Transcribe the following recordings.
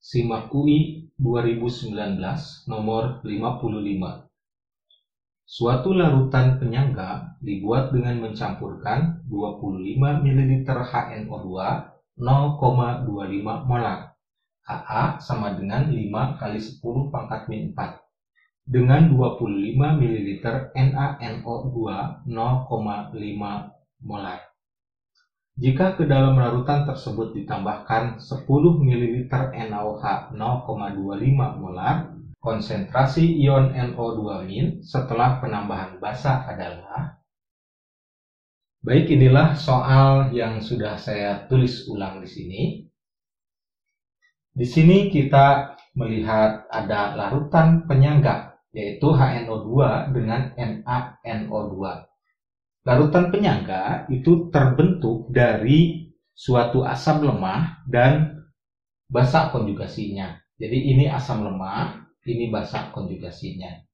Simak UI 2019 nomor 55. Suatu larutan penyangga dibuat dengan mencampurkan 25 ml HNO2 0,25 molar. HA sama dengan 5 kali 10 pangkat min 4 dengan 25 ml NaNO2 0,5 molar. Jika ke dalam larutan tersebut ditambahkan 10 ml NaOH 0,25 molar, konsentrasi ion NO2- setelah penambahan basa adalah... Baik, inilah soal yang sudah saya tulis ulang di sini. Di sini kita melihat ada larutan penyangga, yaitu HNO2 dengan NaNO2. Larutan penyangga itu terbentuk dari suatu asam lemah dan basa konjugasinya. Jadi ini asam lemah, ini basa konjugasinya.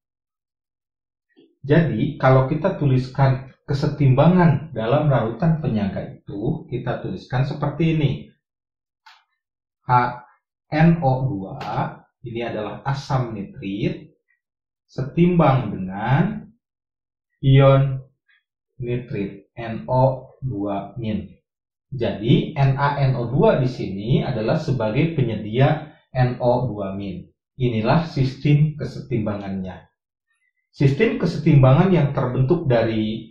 Jadi kalau kita tuliskan kesetimbangan dalam larutan penyangga itu, kita tuliskan seperti ini. HNO2 ini adalah asam nitrit setimbang dengan ion nitrit NO2-. Jadi NaNO2 di sini adalah sebagai penyedia NO2-. Inilah sistem kesetimbangannya. Sistem kesetimbangan yang terbentuk dari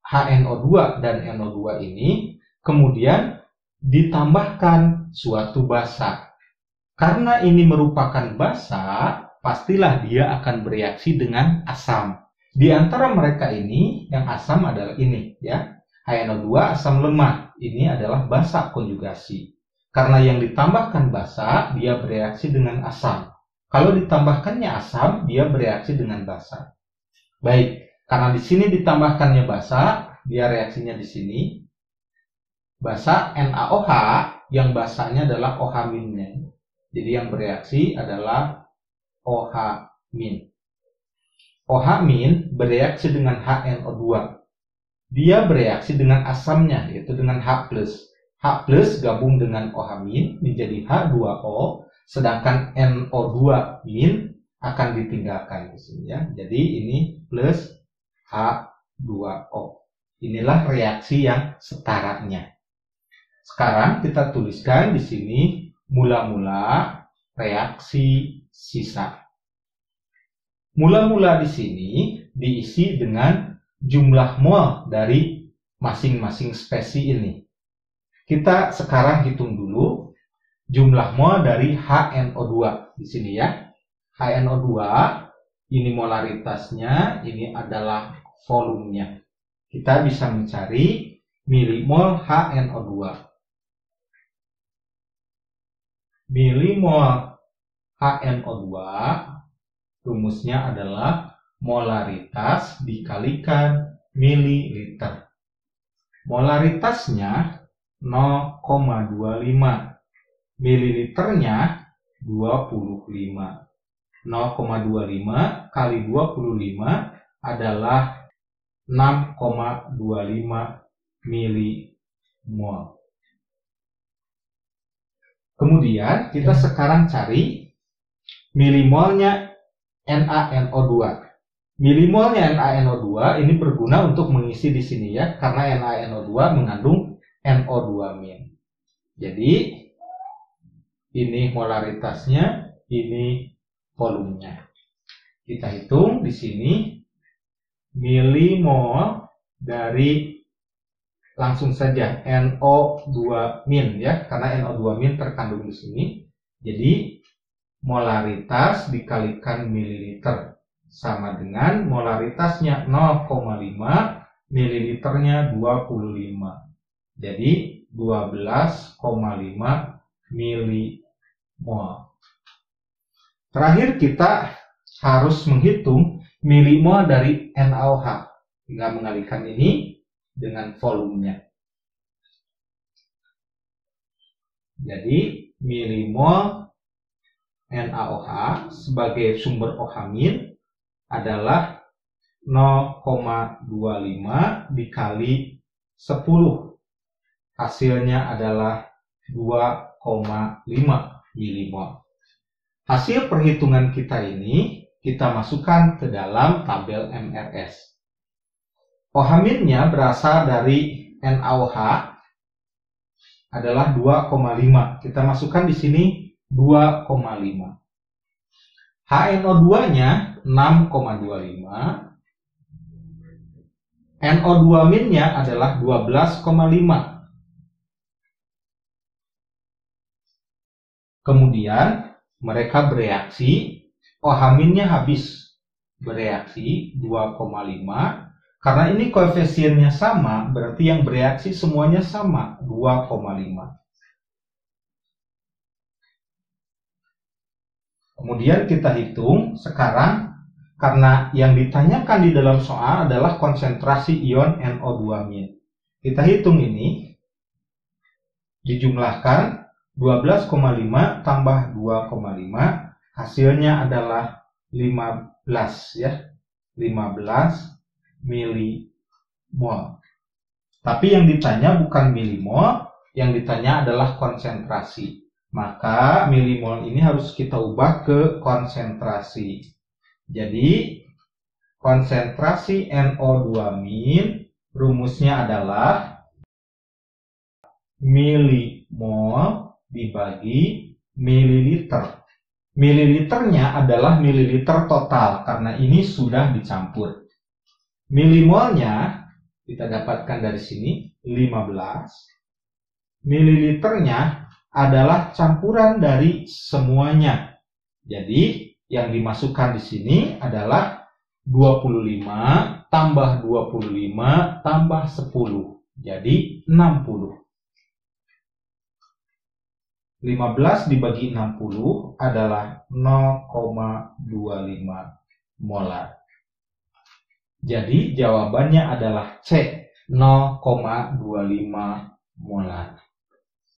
HNO2 dan NO2 ini kemudian ditambahkan suatu basa. Karena ini merupakan basa, pastilah dia akan bereaksi dengan asam. Di antara mereka ini, yang asam adalah ini, ya. HNO2 asam lemah, ini adalah basa konjugasi. Karena yang ditambahkan basa, dia bereaksi dengan asam. Kalau ditambahkannya asam, dia bereaksi dengan basa. Baik, karena di sini ditambahkannya basa, dia reaksinya di sini. Basa NaOH, yang basanya adalah OH-nya. Jadi yang bereaksi adalah OH-. OH- bereaksi dengan HNO2. Dia bereaksi dengan asamnya, yaitu dengan H+. H+ gabung dengan OH- menjadi H2O, sedangkan NO2- akan ditinggalkan di sini, ya. Jadi ini plus H2O. Inilah reaksi yang setaranya. Sekarang kita tuliskan di sini mula-mula reaksi sisa. Mula-mula di sini diisi dengan jumlah mol dari masing-masing spesies ini. Kita sekarang hitung dulu jumlah mol dari HNO2 di sini, ya. HNO2 ini molaritasnya, ini adalah volumenya. Kita bisa mencari milimol HNO2. Milimol HNO2 rumusnya adalah molaritas dikalikan mililiter. Molaritasnya 0,25, mililiternya 25. 0,25 kali 25 adalah 6,25 milimol. Kemudian kita sekarang cari milimolnya NaNO2. Milimolnya NaNO2 ini berguna untuk mengisi di sini, ya, karena NaNO2 mengandung NO2-. Jadi ini molaritasnya, ini volumenya. Kita hitung di sini milimol dari langsung saja NO2-, ya, karena NO2- terkandung di sini. Jadi molaritas dikalikan mililiter sama dengan molaritasnya 0,5, mililiternya 25. Jadi 12,5 milimol. Terakhir kita harus menghitung milimol dari NaOH. Tinggal mengalihkan ini dengan volumenya. Jadi milimol NaOH sebagai sumber OH- adalah 0,25 dikali 10. Hasilnya adalah 2,5 milimol. Hasil perhitungan kita ini kita masukkan ke dalam tabel MRS. OH- berasal dari NaOH adalah 2,5. Kita masukkan di sini 2,5. HNO2-nya 6,25. NO2- adalah 12,5. Kemudian mereka bereaksi, OH- habis bereaksi 2,5. Karena ini koefisiennya sama, berarti yang bereaksi semuanya sama, 2,5. Kemudian kita hitung sekarang, karena yang ditanyakan di dalam soal adalah konsentrasi ion NO2-. Kita hitung ini, dijumlahkan 12,5 tambah 2,5, hasilnya adalah 15 ya. 15 milimol. Tapi yang ditanya bukan milimol, yang ditanya adalah konsentrasi. Maka milimol ini harus kita ubah ke konsentrasi. Jadi konsentrasi NO2- rumusnya adalah milimol dibagi mililiter. Mililiternya adalah mililiter total karena ini sudah dicampur. Milimolnya kita dapatkan dari sini 15. Mililiternya adalah campuran dari semuanya. Jadi yang dimasukkan di sini adalah 25 tambah 25 tambah 10. Jadi 60. 15 dibagi 60 adalah 0,25 molar. Jadi jawabannya adalah C, 0,25 molar.